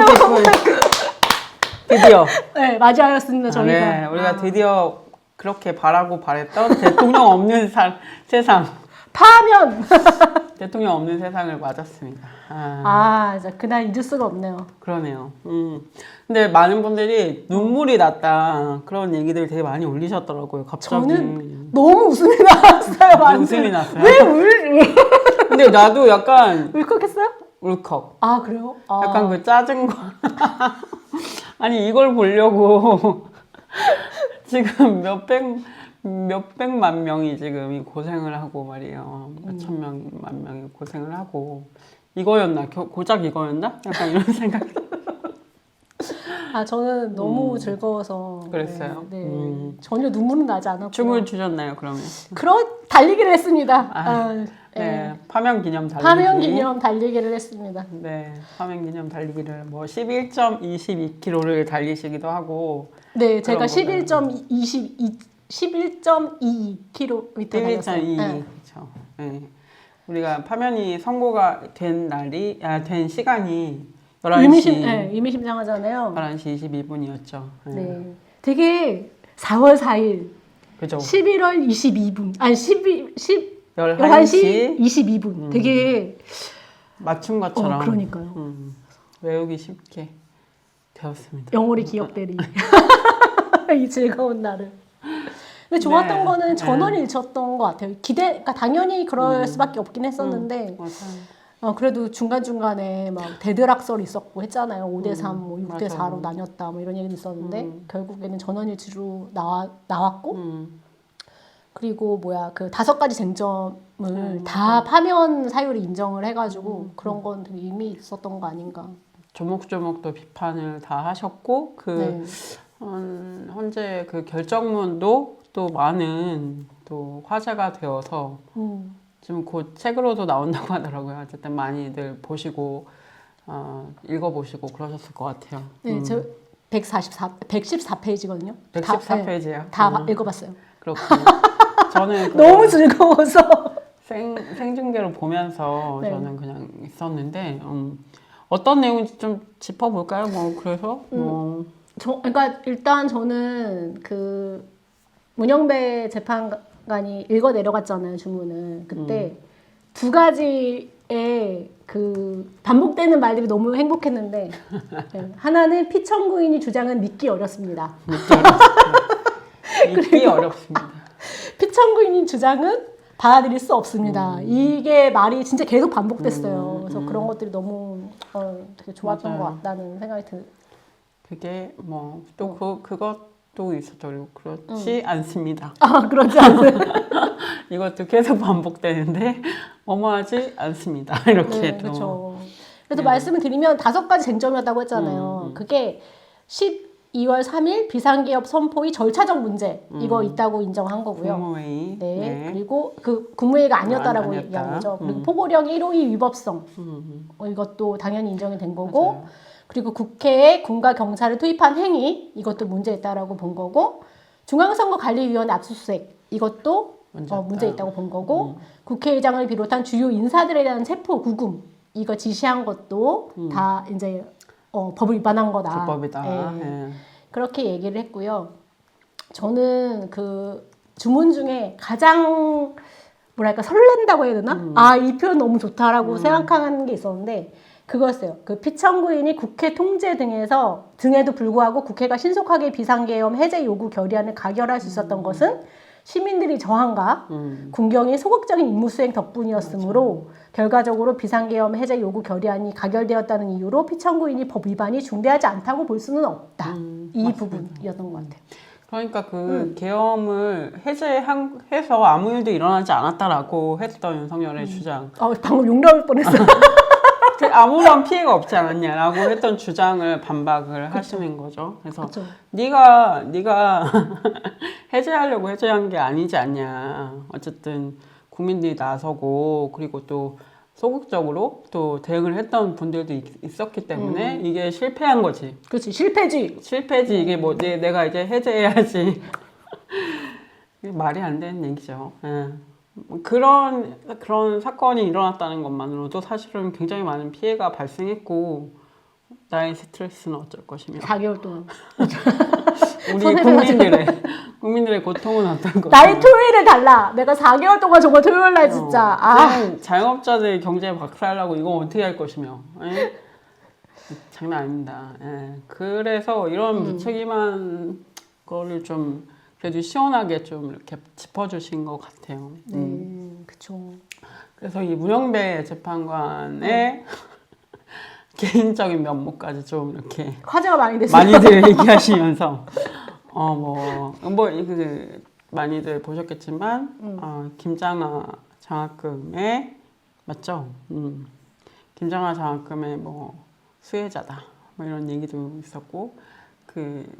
파명 개꿀. 드디어. 네, 맞이하였습니다, 저희가. 네, 우리가 드디어 그렇게 바라고 바랬던 대통령 없는 세상. 파면! 대통령 없는 세상을 맞았습니다. 진짜 그날 잊을 수가 없네요. 그러네요. 근데 많은 분들이 눈물이 났다 그런 얘기들 되게 많이 올리셨더라고요. 갑자기. 저는 너무 웃음이 나왔어요. 완전. 웃음이 났어요. 왜 근데 나도 약간 울컥했어요? 울컥. 그래요? 약간 그 짜증 거. 아니 이걸 보려고 지금 몇백만 명이 지금 이 고생을 하고 말이에요. 몇천 만 명이 고생을 하고 이거였나? 고작 이거였나? 약간 이런 생각. 저는 너무 즐거워서 그랬어요? 네. 전혀 눈물은 나지 않았고 춤을 추셨나요 그러면? 달리기를 했습니다. 네, 파명 기념 달리기. 파명 기념 달리기를 했습니다. 네, 파명 기념 달리기를 뭐 11.22km를 달리시기도 하고. 네, 제가 그런 거는. 11.22km 달렸어요. 11.22. 그렇죠. 네. 우리가 파면이 선고가 된 된 시간이 11시. 의미심장하잖아요. 11시 22분이었죠. 네. 되게 4월 4일, 그죠. 11월 22분, 11시 22분. 되게 맞춘 것처럼. 그러니까요. 외우기 쉽게 되었습니다. 영월이 기억되리. 이 즐거운 날을. 근데 좋았던 네. 거는 전원이 일쳤던 것 같아요. 그러니까 당연히 그럴 수밖에 없긴 했었는데, 그래도 중간중간에 막 대들학설이 있었고 했잖아요. 5대3, 뭐 6대4로 나뉘었다, 뭐 이런 얘기도 있었는데, 결국에는 전원일치로 나왔고, 그리고 그 5가지 쟁점을 다 파면 사유를 인정을 해가지고, 그런 건 되게 의미 있었던 거 아닌가. 조목조목 또 비판을 다 하셨고, 네. 현재 그 결정문도 또 많은 또 화제가 되어서 지금 곧 책으로도 나온다고 하더라고요. 어쨌든 많이들 보시고 읽어보시고 그러셨을 것 같아요. 네, 저 114페이지거든요. 114페이지요. 다 읽어봤어요. 그렇군요. 저는 너무 즐거워서. 생중계로 보면서 네. 저는 그냥 있었는데 어떤 내용인지 좀 짚어볼까요? 뭐 그래서 그러니까 일단 저는 그 문영배 재판관이 읽어 내려갔잖아요, 주문을. 그때 2가지의 그 반복되는 말들이 너무 행복했는데 하나는 피청구인이 주장은 믿기 어렵습니다. 믿기 어렵습니다. 피청구인이 주장은 받아들일 수 없습니다. 이게 말이 진짜 계속 반복됐어요. 그래서 그런 것들이 너무 되게 좋았던 맞아요. 것 같다는 생각이 그게 뭐 또 그것도 있었죠. 그렇지 않습니다. 그렇지 않아요. 이것도 계속 반복되는데 어머하지 않습니다. 이렇게 또. 그렇죠. 그래서 말씀을 드리면 5가지 쟁점이었다고 했잖아요. 그게 12월 3일 비상개업 선포의 절차적 문제 이거 있다고 인정한 거고요. 국무회의. 네. 그리고 그 국무회의가 아니었다라고 아니었다. 얘기한 거죠. 그리고 포고령 1호의 위법성 이것도 당연히 인정이 된 거고. 맞아요. 그리고 국회에 군과 경찰을 투입한 행위 이것도 문제있다라고 본 거고. 중앙선거관리위원회 압수수색 이것도 문제 있다고 본 거고. 국회의장을 비롯한 주요 인사들에 대한 체포 구금 이거 지시한 것도 다 이제 법을 위반한 거다. 불법이다. 예. 그렇게 얘기를 했고요. 저는 그 주문 중에 가장 뭐랄까 설렌다고 해야 되나? 이 표현 너무 좋다라고 생각하는 게 있었는데 그거였어요. 그 피청구인이 국회 통제 등에도 불구하고 국회가 신속하게 비상계엄 해제 요구 결의안을 가결할 수 있었던 것은 시민들이 저항과 군경의 소극적인 임무 수행 덕분이었으므로 결과적으로 비상계엄 해제 요구 결의안이 가결되었다는 이유로 피청구인이 법 위반이 중대하지 않다고 볼 수는 없다. 이 맞습니다. 부분이었던 것 같아요. 그러니까 그 계엄을 해서 아무 일도 일어나지 않았다라고 했던 윤석열의 주장. 방금 욕 나올 뻔했어요. 아무런 피해가 없지 않았냐라고 했던 주장을 반박을 하시는 거죠. 그래서 그쵸. 네가 해제하려고 해제한 게 아니지 않냐. 어쨌든 국민들이 나서고 그리고 또 소극적으로 또 대응을 했던 분들도 있었기 때문에 이게 실패한 거지. 그렇지. 실패지. 이게 뭐 내가 이제 해제해야지. 이게 말이 안 되는 얘기죠. 예. 그런 사건이 일어났다는 것만으로도 사실은 굉장히 많은 피해가 발생했고 나의 스트레스는 어쩔 것이며 4개월 동안. 우리 손해배가지고. 국민들의 고통은 어떨 것이며 나의 토요일을 달라. 내가 4개월 동안 정말 토요일 날 진짜. 자영업자들 경제 박살나고 이거 어떻게 할 것이며 에? 장난 아닙니다. 예. 그래서 이런 무책임한 거를 좀 그래도 시원하게 좀 이렇게 짚어주신 것 같아요. 그쵸. 그래서 이 문영배 재판관의 개인적인 면모까지 좀 이렇게 화제가 많이 됐어요. 많이들 얘기하시면서 많이들 보셨겠지만 김장하 장학금의 맞죠? 김장하 장학금의 뭐 수혜자다 뭐 이런 얘기도 있었고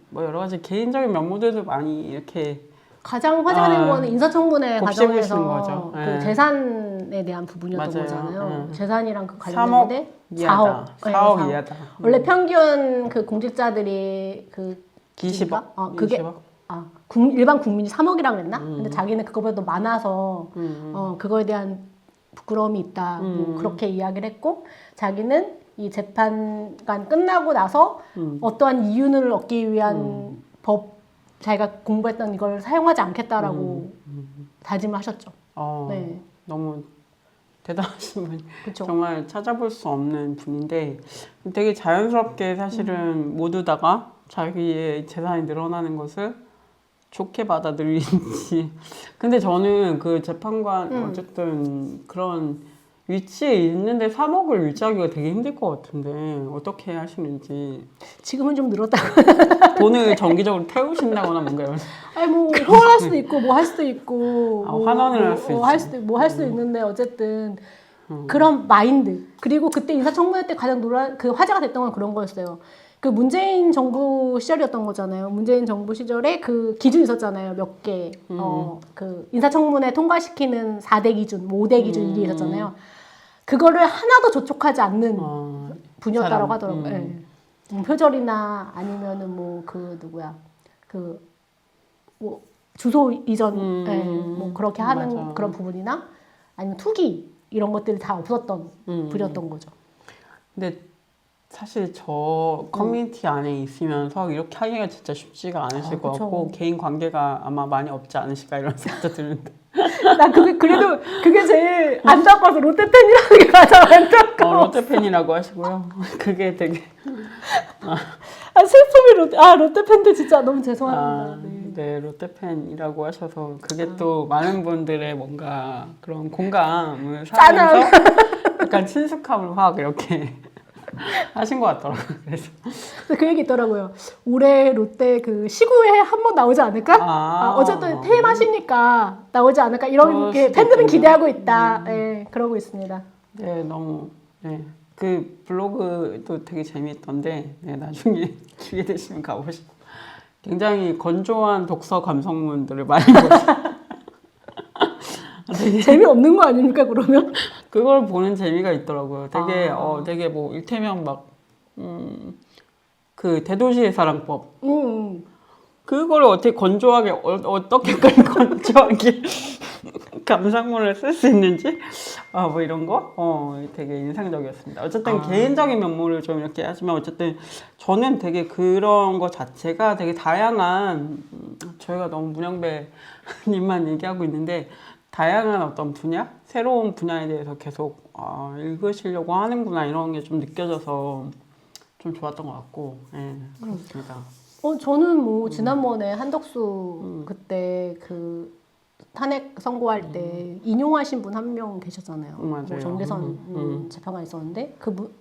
뭐 여러 가지 개인적인 면모들도 많이 이렇게 가장 화제가 된 거는 인사청문회 곱씹으신 과정에서 거죠. 그 네. 재산에 대한 부분이었던 맞아요. 거잖아요. 네. 재산이랑 그 3억 관련된데 이하다. 4억 이하다. 원래 평균 그 공직자들이 그 20억? 그게 20억? 일반 국민이 3억이라고 그랬나? 근데 자기는 그거보다 더 많아서 그거에 대한 부끄러움이 있다. 뭐 그렇게 이야기를 했고 자기는 이 재판관 끝나고 나서 어떠한 이윤을 얻기 위한 자기가 공부했던 이걸 사용하지 않겠다라고 다짐을 하셨죠. 네. 너무 대단하신 분. 그쵸. 정말 찾아볼 수 없는 분인데 되게 자연스럽게 사실은 모두다가 자기의 재산이 늘어나는 것을 좋게 받아들이는지. 근데 저는 그 재판관 어쨌든 그런 위치에 있는데 3억을 유지하기가 되게 힘들 것 같은데 어떻게 하시는지. 지금은 좀 늘었다고. 돈을 정기적으로 태우신다거나 뭔가 이런. 아니 뭐 후원할 수도 있고 뭐 할 수도 있고 환원을 할 수 있어. 할 수 있는데 어쨌든 그런 마인드. 그리고 그때 인사청문회 때 가장 그 화제가 됐던 건 그런 거였어요. 그 문재인 정부 시절이었던 거잖아요. 문재인 정부 시절에 그 기준 있었잖아요. 몇 개. 그 인사청문회 통과시키는 4대 기준, 5대 기준 이게 있었잖아요. 그거를 하나도 조촉하지 않는 분이었다고 하더라고요. 네. 표절이나 아니면은 뭐 그 누구야. 뭐 주소 이전 뭐 그렇게 하는 맞아. 그런 부분이나 아니면 투기 이런 것들이 다 없었던 분이었던 거죠. 근데 사실 저 커뮤니티 안에 있으면서 이렇게 하기가 진짜 쉽지가 않으실 것 그쵸. 같고 개인 관계가 아마 많이 없지 않으실까 이런 생각도 드는데 나 그래도 그게 제일 안타까워서 롯데팬이라는 게 가장 안타까워. 롯데팬이라고 하시고요. 그게 되게 슬픔이 롯데팬들 진짜 너무 죄송합니다. 네, 롯데팬이라고 하셔서 그게 또 많은 분들의 뭔가 그런 공감을 사면서 약간 친숙함을 확 이렇게 하신 것 같더라고요. 그래서 그 얘기 있더라고요. 올해 롯데 그 시구에 한 번 나오지 않을까? 어쨌든 퇴임하시니까 나오지 않을까? 이런 게 팬들은 기대하고 있다. 네, 그러고 있습니다. 네, 너무 그 블로그도 되게 재미있던데 나중에 기회 되시면 가보시고 굉장히 건조한 독서 감성문들을 많이 보시고 재미없는 거 아닙니까 그러면? 그걸 보는 재미가 있더라고요. 되게 뭐 일테면 막 그 대도시의 사랑법 그걸 어떻게 건조하게 어떻게까지 건조하게 감상문을 쓸 수 있는지 뭐 이런 거 되게 인상적이었습니다. 어쨌든 개인적인 면모를 좀 이렇게 하시면 어쨌든 저는 되게 그런 거 자체가 되게 다양한 저희가 너무 문영배님만 얘기하고 있는데 다양한 어떤 분야, 새로운 분야에 대해서 계속 읽으시려고 하는구나 이런 게 좀 느껴져서 좀 좋았던 것 같고, 그렇습니다. 저는 뭐 지난번에 한덕수 그때 그 탄핵 선고할 때 인용하신 분 한 명 계셨잖아요. 맞아요. 정대선 재판관 있었는데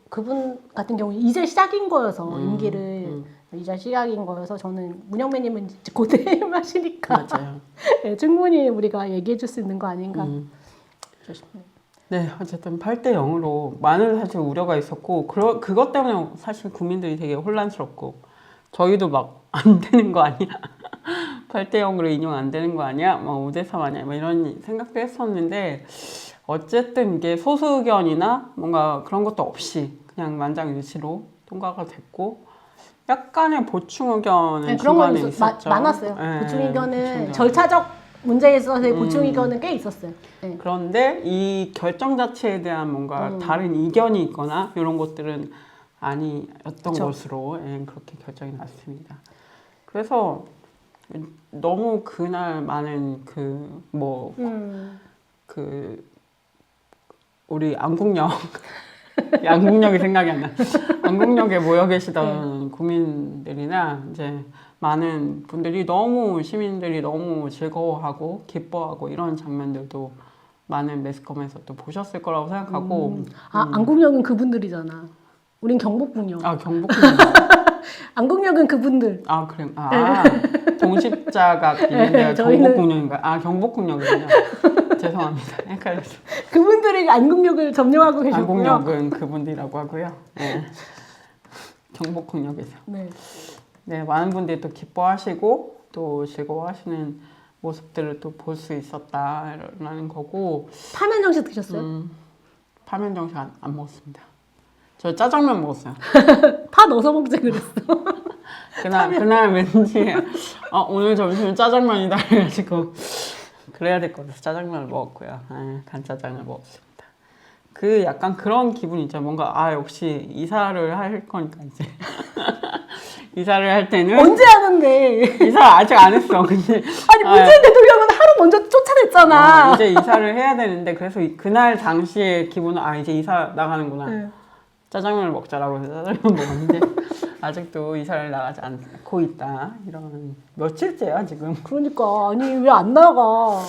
그분 같은 경우 이제 시작인 거여서 임기를 이제 시작인 거여서 저는 문영배님은 고대하시니까 네, 충분히 우리가 얘기해 줄 수 있는 거 아닌가 싶네요. 네, 어쨌든 8대 0으로 많은 사실 우려가 있었고 그것 때문에 사실 국민들이 되게 혼란스럽고 저희도 막 안 되는 거 아니야? 8대 0으로 인용 안 되는 거 아니야? 뭐 5대 3 아니야? 뭐 이런 생각도 했었는데 어쨌든 이게 소수 의견이나 뭔가 그런 것도 없이 그냥 만장일치로 통과가 됐고 약간의 보충 의견은 그런 건 중간에 있었죠. 많았어요. 네, 보충 의견은 절차적 문제에 있어서의 보충 의견은 꽤 있었어요. 네. 그런데 이 결정 자체에 대한 뭔가 다른 이견이 있거나 이런 것들은 아니었던 그쵸. 것으로 예, 그렇게 결정이 났습니다. 그래서 너무 그날 많은 그 우리 안국역 양국역이 생각이 안 나. 안국역에 모여 계시던 국민들이나 이제 많은 분들이 시민들이 너무 즐거워하고 기뻐하고 이런 장면들도 많은 매스컴에서 또 보셨을 거라고 생각하고. 안국역은 그분들이잖아. 우린 경복궁역. 경복궁역. 안국역은 그분들. 그래. 동십자가 있는데 저희는- 경복궁역인가? 경복궁역이군요. 죄송합니다. 헷갈렸어. 그분들이 안국역을 점령하고 계셨고요. 안국역은 그분들이라고 하고요. 네. 경복궁역에서. 네. 네, 많은 분들이 또 기뻐하시고 또 즐거워하시는 모습들을 또 볼 수 있었다라는 거고. 파면 정식 드셨어요? 파면 정식 안 먹었습니다. 저 짜장면 먹었어요. 파 넣어서 먹지 그랬어. 그날 왠지 오늘 점심은 짜장면이다 해가지고 그래야 될 것 같아서 짜장면을 먹었고요. 간짜장을 먹었습니다. 그 약간 그런 기분이 있죠. 뭔가 역시 이사를 할 거니까 이제 이사를 할 때는 언제 하는데? 이사 아직 안 했어. 근데 아니 문재인 대통령은 하루 먼저 쫓아냈잖아. 이제 이사를 해야 되는데 그래서 그날 당시의 기분은 이제 이사 나가는구나. 네. 짜장면을 먹자라고 해서 짜장면 먹었는데 아직도 이사를 나가지 않고 있다. 이런 며칠째야 지금. 그러니까 아니 왜 안 나가?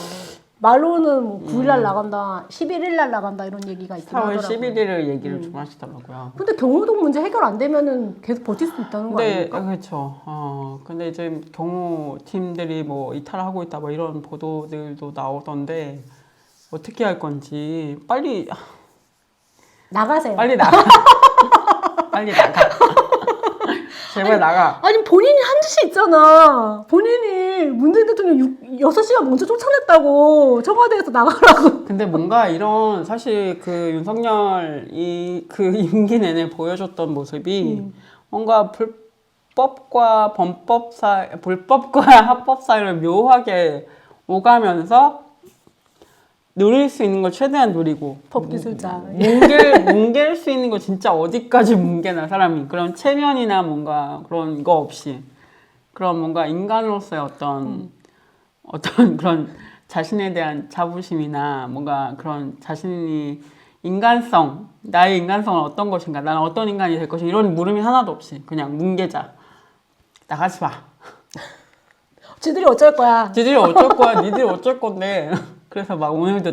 말로는 뭐 9일날 나간다, 11일날 나간다 이런 얘기가 있긴 4월 하더라고요. 11일을 얘기를 좀 하시더라고요. 근데 경호동 문제 해결 안 되면은 계속 버틸 수 있다는 거 근데 아닙니까? 그렇죠. 근데 이제 경호팀들이 뭐 이탈하고 있다 뭐 이런 보도들도 나오던데 어떻게 할 건지 빨리 나가세요. 나가. 빨리 나가. 제발 나가. 아니 본인이 한 짓이 있잖아. 본인이 문재인 대통령 6시간 먼저 쫓아냈다고 청와대에서 나가라고. 근데 뭔가 이런 사실 그 윤석열 그 임기 내내 보여줬던 모습이 뭔가 불법과 합법 사이를 묘하게 오가면서 누릴 수 있는 걸 최대한 누리고 법기술자. 뭉갤 수 있는 거 진짜 어디까지 뭉개나 사람이 그런 체면이나 뭔가 그런 거 없이 그런 뭔가 인간으로서의 어떤 그런 자신에 대한 자부심이나 뭔가 그런 자신이 나의 인간성은 어떤 것인가, 나는 어떤 인간이 될 것인가 이런 물음이 하나도 없이 그냥 뭉개자. 나가지 마. 지들이 어쩔 거야. 니들이 어쩔 거야? 니들이 어쩔 건데. 그래서 막 오늘도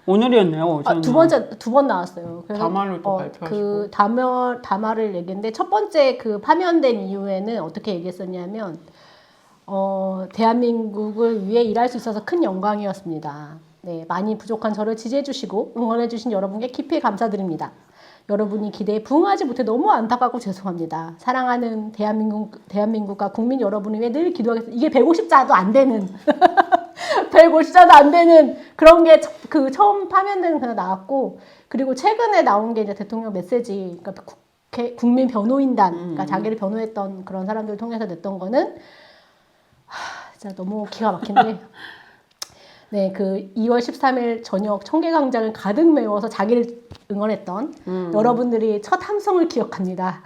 오늘이었네요. 어제는. 두 번 나왔어요. 그래서 담화를 또 발표하시고. 그 담화를 얘기했는데 첫 번째 그 파면된 이후에는 어떻게 얘기했었냐면 대한민국을 위해 일할 수 있어서 큰 영광이었습니다. 네, 많이 부족한 저를 지지해주시고 응원해주신 여러분께 깊이 감사드립니다. 여러분이 기대에 부응하지 못해 너무 안타깝고 죄송합니다. 사랑하는 대한민국과 국민 여러분을 위해 늘 기도하겠습니다. 이게 150자도 안 되는 150자도 안 되는 그런 게 처음 파면되는 그냥 나왔고, 그리고 최근에 나온 게 이제 대통령 메시지, 그러니까 국민 변호인단, 그러니까 자기를 변호했던 그런 사람들을 통해서 냈던 거는 진짜 너무 기가 막힌데. 네, 그 2월 13일 저녁 청계광장을 가득 메워서 자기를 응원했던 여러분들이 첫 함성을 기억합니다.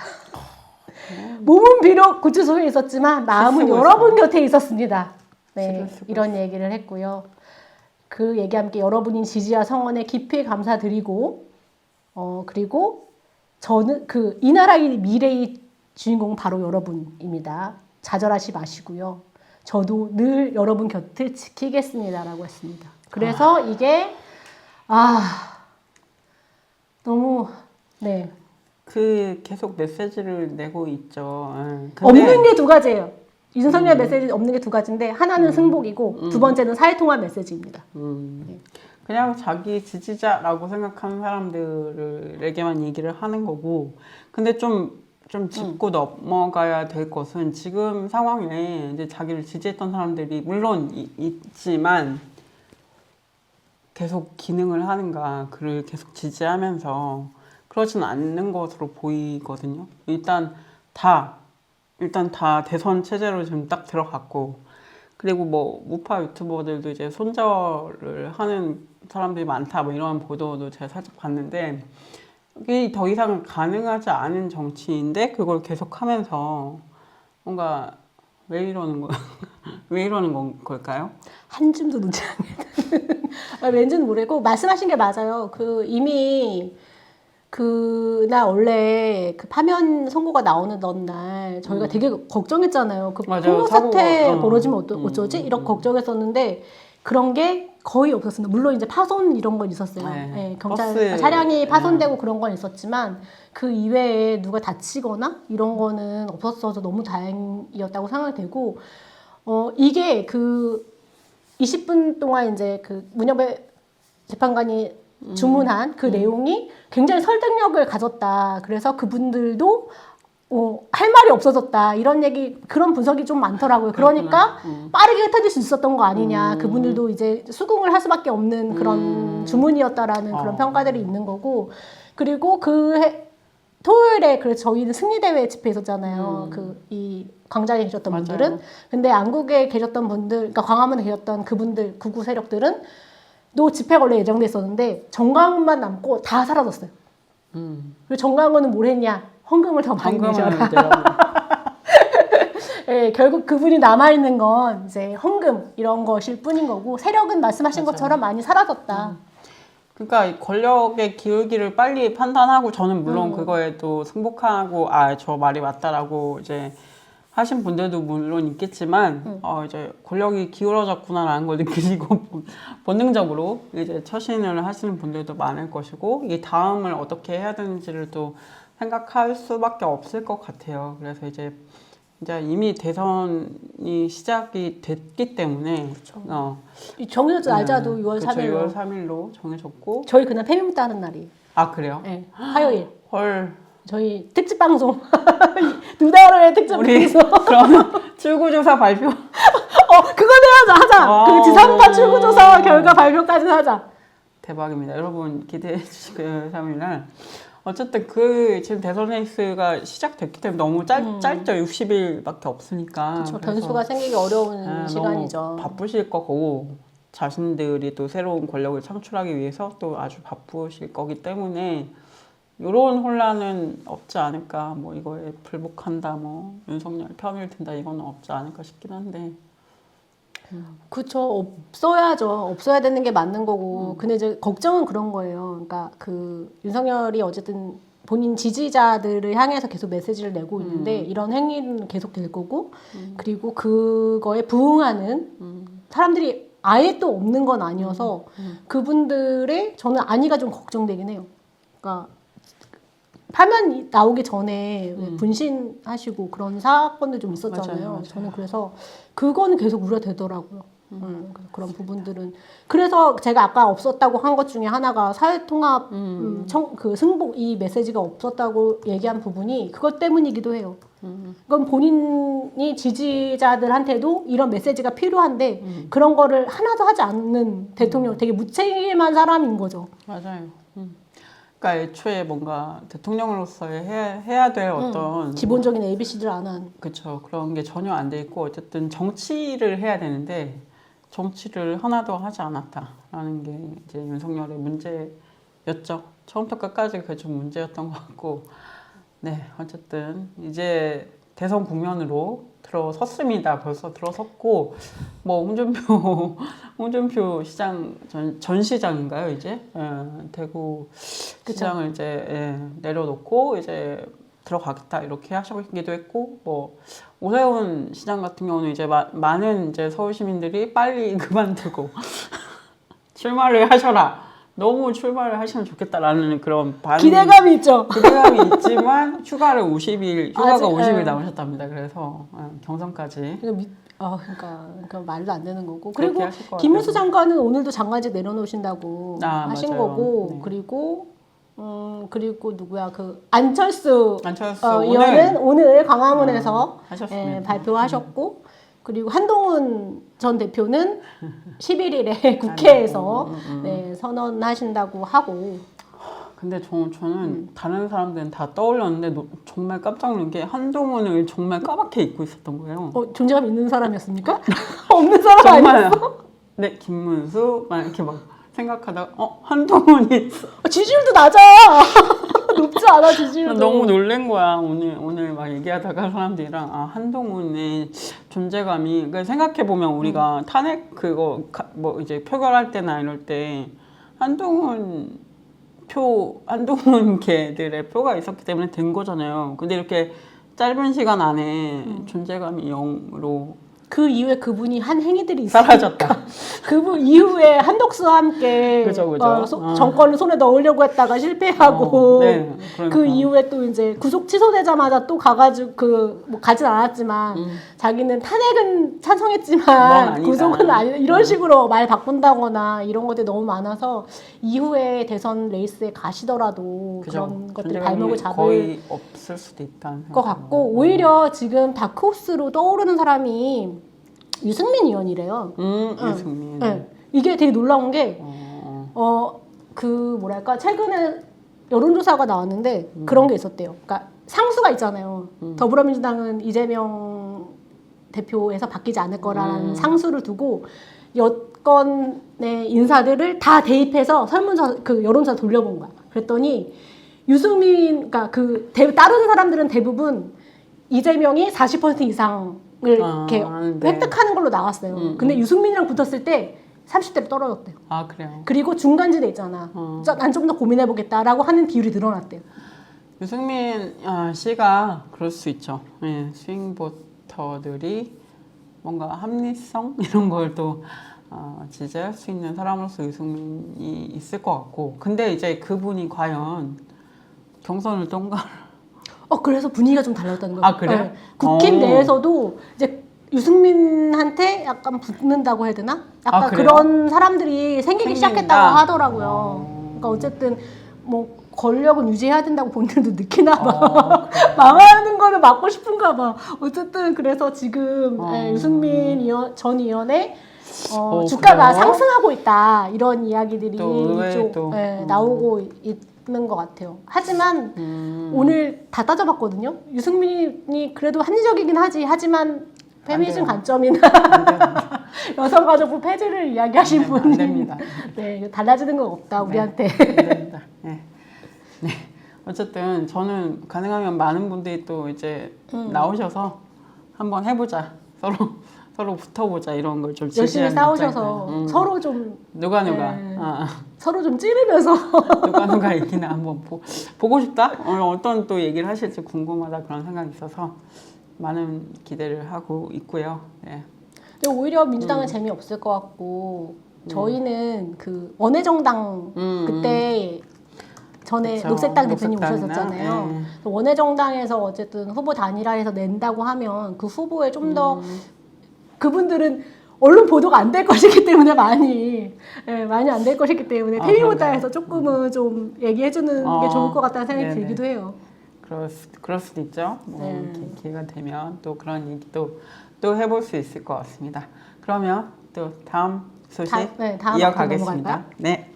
몸은 비록 구치소에 있었지만 마음은 여러분 곁에 있었습니다. 네, 이런 얘기를 했고요. 그 얘기와 함께 여러분이 지지와 성원에 깊이 감사드리고, 그리고 저는 이 나라의 미래의 주인공은 바로 여러분입니다. 좌절하지 마시고요. 저도 늘 여러분 곁을 지키겠습니다라고 했습니다. 그래서 이게 너무 네. 계속 메시지를 내고 있죠. 근데 없는 게 두 가지예요. 윤석열 메시지 없는 게 두 가지인데 하나는 승복이고 두 번째는 사회통합 메시지입니다. 그냥 자기 지지자라고 생각하는 사람들에게만 얘기를 하는 거고, 근데 좀 짚고 넘어가야 될 것은 지금 상황에 이제 자기를 지지했던 사람들이 물론 있지만 계속 기능을 하는가, 그를 계속 지지하면서 그러지는 않는 것으로 보이거든요. 일단 다 대선 체제로 지금 딱 들어갔고, 그리고 뭐 우파 유튜버들도 이제 손절을 하는 사람들이 많다 뭐 이런 보도도 제가 살짝 봤는데, 더 이상 가능하지 않은 정치인데 그걸 계속하면서 뭔가 왜 이러는 거, 왜 이러는 걸까요? 한 줌도 놓지 않는. 왠지는 모르고 말씀하신 게 맞아요. 그 이미 그날 원래 그 파면 선고가 나오는 날 저희가 되게 걱정했잖아요. 그 맞아요. 폭력 사태 사고가, 벌어지면 어쩌지? 이렇게 걱정했었는데 그런 게 거의 없었습니다. 물론 이제 파손 이런 건 있었어요. 네. 예, 경찰 버스, 차량이 파손되고 그런 건 있었지만 그 이외에 누가 다치거나 이런 거는 없었어서 너무 다행이었다고 생각이 되고 이게 그 20분 동안 이제 그 문여배 재판관이 주문한 그 내용이 굉장히 설득력을 가졌다. 그래서 그분들도 할 말이 없어졌다. 이런 얘기, 그런 분석이 좀 많더라고요. 그러니까 빠르게 흩어질 수 있었던 거 아니냐. 그분들도 이제 수긍을 할 수밖에 없는 그런 주문이었다라는 그런 평가들이 있는 거고. 그리고 토요일에 그래서 저희는 승리대회 집회 있었잖아요. 이 광장에 계셨던 맞아요. 분들은. 근데 안국에 계셨던 분들, 그러니까 광화문에 계셨던 그분들, 극우 세력들은 또 집회가 원래 예정돼 있었는데 정광훈만 남고 다 사라졌어요. 그리고 정광훈은 뭘 했냐? 헌금을 더 많이 내셔라. 예, 결국 그분이 남아있는 건 이제 헌금 이런 것일 뿐인 거고 세력은 말씀하신 맞아요. 것처럼 많이 사라졌다. 그러니까 이 권력의 기울기를 빨리 판단하고 저는 물론 그거에 또 승복하고 저 말이 맞다라고 이제 하신 분들도 물론 있겠지만 이제 권력이 기울어졌구나라는 걸 느끼시고 본능적으로 이제 처신을 하시는 분들도 많을 것이고 이 다음을 어떻게 해야 되는지를 또 생각할 수밖에 없을 것 같아요. 그래서 이제 이미 대선이 시작이 됐기 때문에 이 정해졌죠. 날짜도 6월 그렇죠. 3일로. 6월 3일로 정해졌고 저희 그날 폐명도 하는 날이에요. 아 그래요? 네, 화요일. 헐. 저희 특집 방송 2달의 특집 우리 방송. 그럼 출구조사 발표. 그건 하자. 그 지상파 출구조사 결과 발표까지 하자. 대박입니다. 여러분 기대해 주시고요. 3일날. 어쨌든 지금 대선 레이스가 시작됐기 때문에 너무 짧죠. 60일밖에 없으니까. 그렇죠. 변수가 생기기 어려운 시간이죠. 너무 바쁘실 거고 자신들이 또 새로운 권력을 창출하기 위해서 또 아주 바쁘실 거기 때문에 이런 혼란은 없지 않을까. 뭐 이거에 불복한다, 뭐 윤석열 편을 든다 이거는 없지 않을까 싶긴 한데. 그렇죠. 없어야죠. 없어야 되는 게 맞는 거고. 근데 이제 걱정은 그런 거예요. 그러니까 그 윤석열이 어쨌든 본인 지지자들을 향해서 계속 메시지를 내고 있는데 이런 행위는 계속 될 거고 그리고 그거에 부응하는 사람들이 아예 또 없는 건 아니어서 그분들의 저는 안위가 좀 걱정되긴 해요. 그러니까 파면 나오기 전에 분신하시고 그런 사건도 좀 있었잖아요. 맞아요. 저는 그래서 그거는 계속 우려되더라고요. 그런 부분들은 그래서 제가 아까 없었다고 한 것 중에 하나가 사회통합 그 승복 이 메시지가 없었다고 얘기한 부분이 그것 때문이기도 해요. 그건 본인이 지지자들한테도 이런 메시지가 필요한데 그런 거를 하나도 하지 않는 대통령 되게 무책임한 사람인 거죠. 맞아요. 그러니까 애초에 뭔가 대통령으로서의 해야 될 어떤 기본적인 ABC들 안 한. 그렇죠. 그런 게 전혀 안 돼 있고 어쨌든 정치를 해야 되는데 정치를 하나도 하지 않았다라는 게 이제 윤석열의 문제였죠. 처음부터 끝까지 그게 좀 문제였던 것 같고 네 어쨌든 이제 대선 국면으로 들어섰습니다. 벌써 들어섰고 뭐 홍준표 시장 전 시장인가요 이제 대구 시장을 이제 내려놓고 이제 들어가겠다 이렇게 하시기도 했고 뭐 오세훈 시장 같은 경우는 이제 많은 이제 서울 시민들이 빨리 그만두고 출마를 하셔라. 너무 출마를 하시면 좋겠다라는 그런 기대감이 있죠. 기대감이 있지만 휴가가 50일 아직, 남으셨답니다. 그래서 경선까지 그러니까 말도 안 되는 거고. 그렇게 그리고 하실 것 김문수 같아요. 장관은 오늘도 장관직 내려놓으신다고 하신 맞아요. 거고. 네. 그리고 누구야 그 안철수 오늘 의원은 오늘 광화문에서 하셨습니다. 발표하셨고. 그리고 한동훈 전 대표는 11일에 국회에서 선언하신다고 하고. 근데 저는 다른 사람들은 다 떠올렸는데 정말 깜짝 놀란 게 한동훈을 정말 까맣게 잊고 있었던 거예요. 존재감 있는 사람이었습니까? 없는 사람 정말 아니었어? 네 김문수 막 이렇게 막 생각하다가 한동훈이 있어. 지지율도 낮아. 알아주지도 않아 지지율도. 너무 놀란 거야. 오늘 막 얘기하다가 사람들이랑 한동훈의 존재감이 그러니까 생각해 보면 우리가 탄핵 그거 뭐 이제 표결할 때나 이럴 때 한동훈 걔들의 표가 있었기 때문에 된 거잖아요. 근데 이렇게 짧은 시간 안에 존재감이 0으로 그 이후에 그분이 한 행위들이 있으니까 사라졌다. 그분 이후에 한덕수와 함께 그죠. 정권을 손에 넣으려고 했다가 실패하고 네, 그러니까. 그 이후에 또 이제 구속 취소되자마자 또 가가지고 뭐 가진 않았지만 자기는 탄핵은 찬성했지만 아니다. 구속은 아니다 이런 식으로 말 바꾼다거나 이런 것들이 너무 많아서 이후에 대선 레이스에 가시더라도 그런 것들이 발목을 잡을 거의 없을 수도 있다는 것 같고 오히려 지금 다크호스로 떠오르는 사람이 유승민 의원이래요. 유승민. 네. 이게 되게 놀라운 게 그 뭐랄까 최근에 여론조사가 나왔는데 그런 게 있었대요. 그러니까 상수가 있잖아요. 더불어민주당은 이재명 대표에서 바뀌지 않을 거라는 상수를 두고 여권의 인사들을 다 대입해서 설문조사 그 여론조사 돌려본 거야. 그랬더니 유승민 그러니까 다른 사람들은 대부분 이재명이 40% 이상을 이렇게 네. 획득하는 걸로 나왔어요. 근데 유승민이랑 붙었을 때 30대로 떨어졌대요. 아 그래요. 그리고 중간지대 있잖아. 난 좀 더 고민해보겠다라고 하는 비율이 늘어났대요. 유승민 씨가 그럴 수 있죠. 예, 스윙 보터들이 뭔가 합리성 이런 걸 또 지지할 수 있는 사람으로서 유승민이 있을 것 같고, 근데 이제 그분이 과연 경선을 통과를 그래서 분위기가 좀 달랐다는 거예요. 아, 그래요? 네. 국힘 내에서도 이제 유승민한테 약간 붙는다고 해야 되나? 약간 그래요? 그런 사람들이 생기기 시작했다고 하더라고요. 그러니까 어쨌든 뭐 권력은 유지해야 된다고 본인들도 느끼나 봐. 망하는 거를 막고 싶은가 봐. 어쨌든 그래서 지금 유승민 전 의원의 주가가 그래요? 상승하고 있다. 이런 이야기들이 또 의외에 또. 나오고 있는 것 같아요. 하지만 오늘 다 따져봤거든요. 유승민이 그래도 합리적이긴 하지만 페미니즘 관점이나 여성가족부 폐지를 이야기하신 안 분이 됩니다. 네, 달라지는 건 없다 우리한테. 안 됩니다. 네. 어쨌든 저는 가능하면 많은 분들이 또 이제 나오셔서 한번 해보자. 서로 붙어보자 이런 걸 좀 열심히 싸우셔서 서로 좀 누가 서로 좀 찌르면서 누가 이기나 한번 보고 싶다. 어떤 또 얘기를 하실지 궁금하다 그런 생각이 있어서 많은 기대를 하고 있고요. 네. 근데 오히려 민주당은 재미없을 것 같고 저희는 그 원외정당 그때 전에 그쵸. 녹색당 대표님 녹색당이나, 오셨었잖아요. 네. 원외정당에서 어쨌든 후보 단일화해서 낸다고 하면 그 후보에 좀 더 그분들은 언론 보도가 안 될 것이기 때문에 많이 안 될 것이기 때문에 페미보다에서 조금은 좀 얘기해주는 게 좋을 것 같다는 생각이 들기도 해요. 그럴 수도 있죠. 기회가 되면 또 그런 얘기도 또 해볼 수 있을 것 같습니다. 그러면 또 다음 소식 다음 이어가겠습니다. 넘어갈까요? 네.